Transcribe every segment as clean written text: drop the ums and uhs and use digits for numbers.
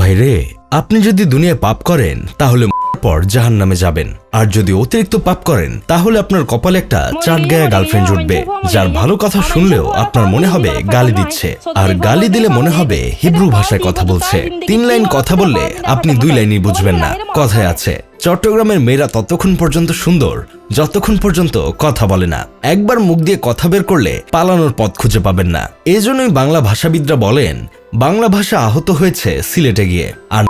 ভাই রে, আপনি যদি দুনিয়ায় পাপ করেন তাহলে পর জাহান্নামে যাবেন, আর যদি অতিরিক্ত পাপ করেন তাহলে আপনার কপালে একটা চাটগায়া গার্লফ্রেন্ড জুটবে, যার ভালো কথা শুনলেও আপনার মনে হবে গালি দিচ্ছে, আর গালি দিলে মনে হবে হিব্রু ভাষায় কথা বলছে। 3 লাইন কথা বললে আপনি 2 লাইনই বুঝবেন না। কথায় আছে, চট্টগ্রামের মেয়েরা ততক্ষণ পর্যন্ত সুন্দর যতক্ষণ পর্যন্ত কথা বলে না। একবার মুখ দিয়ে কথা বের করলে পালানোর পথ খুঁজে পাবেন না। এজন্যই বাংলা ভাষাবিদরা বলেন, বাংলা ভাষা আহত হয়েছে সিলেটে গিয়ে, আর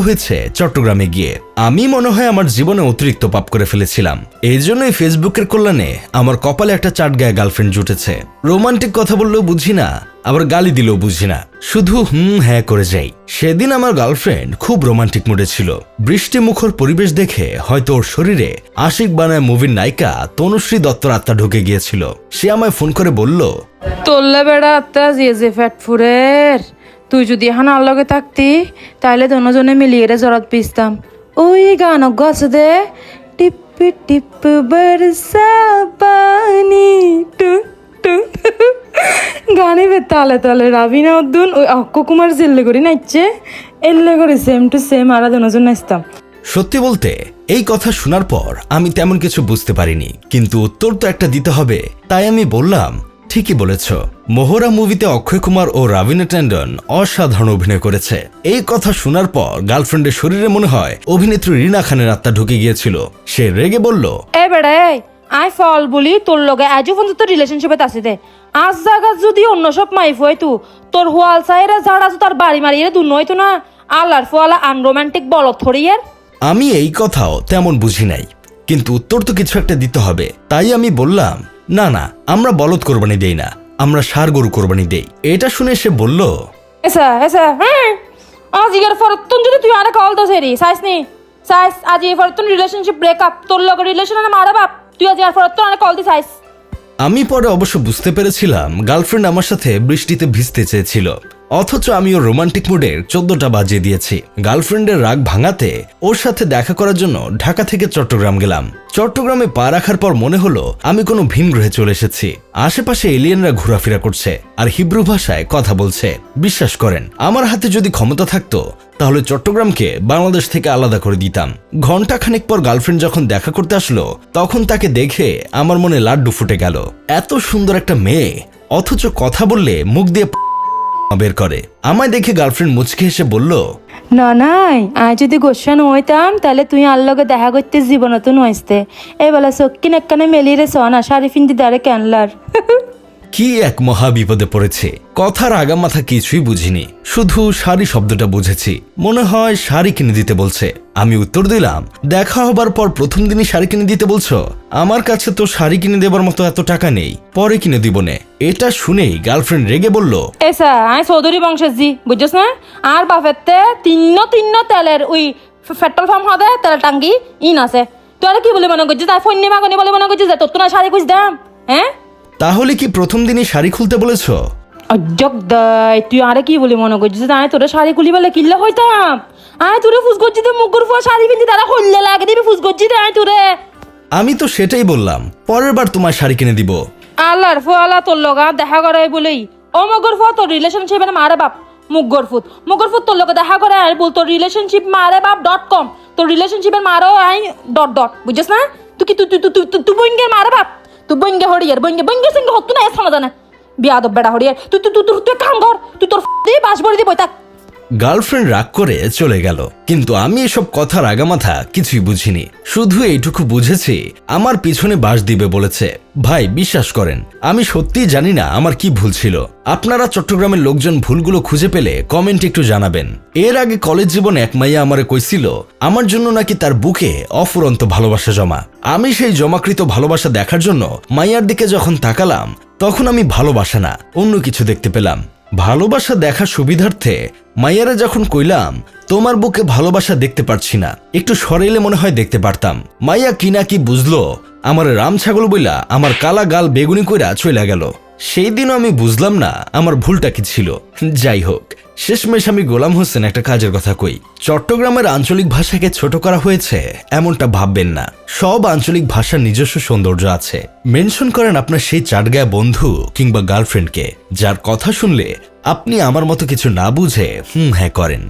হয়েছে চট্টগ্রামে গিয়ে। আমি মনে হয় আমার জীবনে অতিরিক্ত পাপ করে ফেলেছিলাম, এই জন্যই ফেসবুকের কল্যাণে আমার কপালে একটা চাটগায়া গার্লফ্রেন্ড জুটেছে। রোমান্টিক কথা বললেও বুঝি না, আবার গালি দিলেও বুঝি না, শুধু হ্যাঁ করে যাই। সেদিন আমার গার্লফ্রেন্ড খুব রোমান্টিক মুডে ছিল। বৃষ্টি মুখর পরিবেশ দেখে হয়তো ওর শরীরে আশিক বানায় মুভির নায়িকা তনুশ্রী দত্তর আত্মা ঢুকে গিয়েছিল। সে আমায় ফোন করে বলল, তোল্লা বেড়া আত্মা যে ফ্যাট ফুরের, তুই যদি এখন আর লগে থাকতি তাহলে দুজনে মিলিয়ে জরাত পিসতাম। ওই গান আছে দে, টিপ টিপ বরসা পানি টুক টুক, গানে বে তালে তালে রাবিনা উদ্দুন ওই অক্ষয় কুমার জিল্লে করি নাচছে, এল্লে করে সেম টু সেম আরা দুজন নাচতাম। সত্যি বলতে এই কথা শোনার পর আমি তেমন কিছু বুঝতে পারিনি, কিন্তু উত্তর তো একটা দিতে হবে, তাই আমি বললাম, ঠিকই বলেছ, মোহরা মুভিতে অক্ষয় কুমার ও রাবিনা ট্যান্ডন অসাধারণ অভিনয় করেছে। এই কথা শোনার পর গার্লফ্রেন্ডের শরীরে মনে হয় অভিনেত্রী রিনা খানের আত্মা ঢুকে গিয়েছিল। সে রেগে বলল, এ বেড়ে আই ফল বলি তোর লগে আজও পর্যন্ত রিলেশনশিপে আছে দে, আজ জায়গা যদি অন্য সব মাইফ হয় তু তোর হোয়াল সাইরে ঝাড়া তার বাড়ি মারিয়ে দু নয়তো না আল্লাহর ফোয়ালা আনরোমান্টিক বল থরিয়ের। আমি এই কথাও তেমন বুঝি নাই, কিন্তু উত্তর তো কিছু একটা দিতে হবে, তাই আমি বললাম, না না, আমরা বলদ কোরবানি দেই না, আমরা ষাঁড় গরু কোরবানি দেই। এটা শুনে সে বলল, এসা এসা হ্যাঁ আজ ইয়ার ফরতন যদি তুই আরে কল দোস হেরি সাইস নি সাইস আজ এই ফরতন রিলেশনশিপ ব্রেকআপ তোর লগে রিলেশন না মারা বাপ, তুই আজ ইয়ার ফরতন আরে কল দি সাইস। আমি পরে অবশ্য বুঝতে পেরেছিলাম গার্লফ্রেন্ড আমার সাথে বৃষ্টিতে ভিজতে চেয়েছিল, অথচ আমি ওর রোমান্টিক মুডের 14টা বাজিয়ে দিয়েছি। গার্লফ্রেন্ডের রাগ ভাঙাতে ওর সাথে দেখা করার জন্য ঢাকা থেকে চট্টগ্রাম গেলাম। চট্টগ্রামে পা রাখার পর মনে হলো আমি কোনো ভিন গ্রহে চলে এসেছি। আশেপাশে এলিয়েনরা ঘোরাফেরা করছে আর হিব্রু ভাষায় কথা বলছে। বিশ্বাস করেন, আমার হাতে যদি ক্ষমতা থাকতো তাহলে চট্টগ্রামকে বাংলাদেশ থেকে আলাদা করে দিতাম। ঘন্টাখানেক পর গার্লফ্রেন্ড যখন দেখা করতে আসলো, তখন তাকে দেখে আমার মনে লাড্ডু ফুটে গেল। এত সুন্দর একটা মেয়ে, অথচ কথা বললে মুখ দিয়ে বের করে। আমায় দেখে গার্লফ্রেন্ড মুচকে হেসে বলল, না নাই আজ যদি গোসান হইতাম তাহলে তুই আর লগে দেখা করতে জীবনত নইসতে, এই বেলা চক্কি নেকানে মেলিয়ে সনা শাড়ি ফিন্দি দাঁড়ে ক্যানলার। কি এক মহা বিপদে পড়েছে। কথার আগামাথা কিছুই বুঝিনি, শুধু শাড়ি শব্দটা বুঝেছি। মনে হয় শাড়ি কিনে দিতে বলছে। আমি উত্তর দিলাম, দেখা হবার পর প্রথম দিনই শাড়ি কিনে দিতে বলছো? আমার কাছে তো শাড়ি কিনে দেবার মতো এত টাকা নেই, পরে কিনে দিব নে। এটা শুনেই গার্লফ্রেন্ড রেগে বলল, এসা আই চৌধুরী বংশের জি বুঝছস না, আর বাপেতে তিন্ন তেলের ওই পেট্রোল পাম্প হবে তেল টাঙ্গি ইন আছে। তুই আর কি বলি মনে করছিস, তাই ফোন নিয়ে মাগনি বলে মনে করছিস তোর তো না শাড়ি খুঁজ দাম। হ্যাঁ তাহলে কি প্রথম দিনই শাড়ি খুলতে বলেছো? অজক দাই তুই আরে কি বলি মনে করছিস, আয় তোরা শাড়ি খুলি বলে কিল্লা হইতাম। আয় তোরে ফুস করছিস মুখর ফুয়া শাড়ি পিন্দি তারা হইলে লাগে দিবি ফুস করছিস আয় তোরে। আমি তো সেটাই বললাম, পরের বার তোমার শাড়ি কিনে দিব। আল্লাহর ফুয়ালা তোর লগা দেখা করে বলেই ও মগর ফুয়া তোর রিলেশনশিপ মারে বাপ মুগর ফুট তোর লগে দেখা করে আর বল তোর রিলেশনশিপ মারে বাপ .com তোর রিলেশনশিপের মারো আই ডট বুঝছস না। তুই কি তুই বইঙ্গে মারে বাপ, তুই বইঙ্গে হড়িয়ার বইঙ্গে সিঙ্গে হতো না এ সমাধান বিয়াদব বেড়া হড়িয়ার। তুই কাম কর, তুই তোর দিয়ে বাস ভরে দিয়ে বই থাক। গার্লফ্রেন্ড রাগ করে চলে গেল, কিন্তু আমি এসব কথার আগামাথা কিছুই বুঝিনি। শুধু এইটুকু বুঝেছি আমার পিছনে বাস দিবে বলেছে। ভাই বিশ্বাস করেন, আমি সত্যিই জানি না আমার কি ভুল ছিল। আপনারা চট্টগ্রামের লোকজন ভুলগুলো খুঁজে পেলে কমেন্ট একটু জানাবেন। এর আগে কলেজ জীবনে এক মাইয়া আমারে কইছিল আমার জন্য নাকি তার বুকে অফুরন্ত ভালোবাসা জমা। আমি সেই জমাকৃত ভালোবাসা দেখার জন্য মাইয়ার দিকে যখন তাকালাম, তখন আমি ভালোবাসা না অন্য কিছু দেখতে পেলাম। ভালোবাসা দেখা সুবিধার্থে মাইয়ারে যখন কইলাম তোমার বুকে ভালোবাসা দেখতে পারছি না, একটু সরাইলে মনে হয় দেখতে পারতাম, মাইয়া কি না কি বুঝলো, আমার রাম ছাগল বইলা আমার কালা গাল বেগুনি কইরা চইলা গেল। সেই দিনও আমি বুঝলাম না আমার ভুলটা কি ছিল। যাই হোক, শেষমেশ আমি গোলাম হোসেন একটা কাজের কথা কই। চট্টগ্রামের আঞ্চলিক ভাষাকে ছোট করা হয়েছে এমনটা ভাববেন না। সব আঞ্চলিক ভাষার নিজস্ব সৌন্দর্য আছে। মেনশন করেন আপনার সেই চাটগায়া বন্ধু কিংবা গার্লফ্রেন্ডকে, যার কথা শুনলে আপনি আমার মতো কিছু না বুঝে হ্যাঁ করেন।